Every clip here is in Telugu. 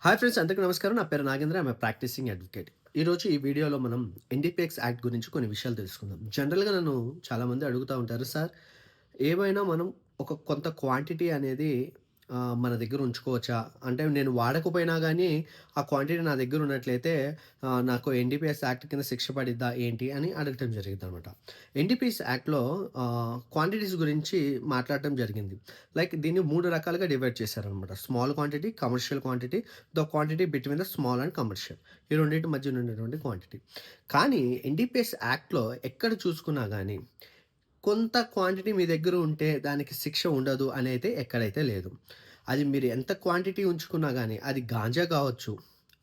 హాయ్ ఫ్రెండ్స్, అందరికీ నమస్కారం. నా పేరు Nagendra. I'm a practising advocate. ఈరోజు ఈ వీడియోలో మనం ఎన్‌డీపీఎస్ యాక్ట్ గురించి కొన్ని విషయాలు తెలుసుకుందాం. జనరల్‌గా నన్ను చాలామంది అడుగుతా ఉంటారు, సార్, ఏవైనా మనం ఒక కొంత క్వాంటిటీ అనేది మన దగ్గర ఉంచుకోవచ్చా? అంటే నేను వాడకపోయినా గానీ ఆ క్వాంటిటీ నా దగ్గర ఉన్నట్లయితే నాకు ఎన్‌డీపీఎస్ యాక్ట్ కింద శిక్ష పడిద్దా ఏంటి అని అడగటం జరిగిద్దనమాట. ఎన్‌డీపీఎస్ యాక్ట్‌లో క్వాంటిటీస్ గురించి మాట్లాడటం జరిగింది. లైక్ దీన్ని 3 రకాలుగా డివైడ్ చేశారనమాట. Small quantity, commercial quantity, the quantity between the small and commercial. ఈ రెండిటి మధ్యన ఉండేటువంటి క్వాంటిటీ. కానీ ఎన్‌డీపీఎస్ యాక్ట్‌లో ఎక్కడ చూసుకున్నా గానీ కొంత క్వాంటిటీ మీ దగ్గర ఉంటే దానికి శిక్ష ఉండదు అనైతే ఎక్కడైతే లేదు. అది మీరు ఎంత క్వాంటిటీ ఉంచుకున్నా గానీ, అది గాంజా కావచ్చు,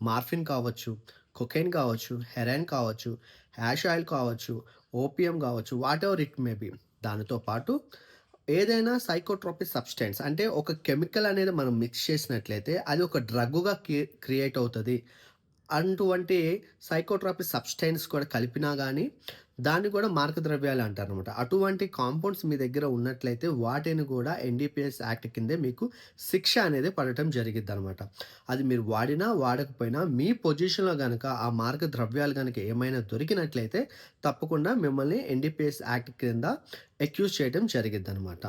మార్ఫిన్ కావచ్చు, కొకైన్ కావచ్చు, హెరాయిన్ కావచ్చు, హాష్ ఆయిల్ కావచ్చు, ఓపియం కావచ్చు, వాటెవర్ ఇట్ మే బి. దానితో పాటు ఏదైనా సైకోట్రోపిక్ సబ్స్టెన్స్ అంటే ఒక కెమికల్ అనేది మనం మిక్స్ చేసినట్లయితే అది ఒక డ్రగ్‌గా క్రియేట్ అవుతది. అటువంటి సైకోట్రోపిక్ సబ్స్టెన్స్ కూడా కలిపినా గానీ, దాన్ని కూడా మారకద్రవ్యాలు అంటారనమాట. అటువంటి కాంపౌండ్స్ మీ దగ్గర ఉన్నట్లయితే వాటిని కూడా ఎన్‌డీపీఎస్ యాక్ట్ కిందే మీకు శిక్ష అనేది పడటం జరిగిద్దనమాట. అది మీరు వాడినా, వాడకపోయినా మీ పొజిషన్‌లో గనక ఆ మారక ద్రవ్యాలు గనక ఏమైనా దొరికినట్లయితే తప్పకుండా మిమ్మల్ని ఎన్‌డీపీఎస్ యాక్ట్ కింద అక్యూజ్ చేయడం జరిగిద్దనమాట.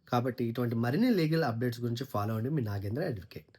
కాబట్టి ఇటువంటి మరిన్ని లీగల్ అప్డేట్స్ గురించి ఫాలో అవ్వండి. మీ నాగేంద్ర అడ్వకేట్.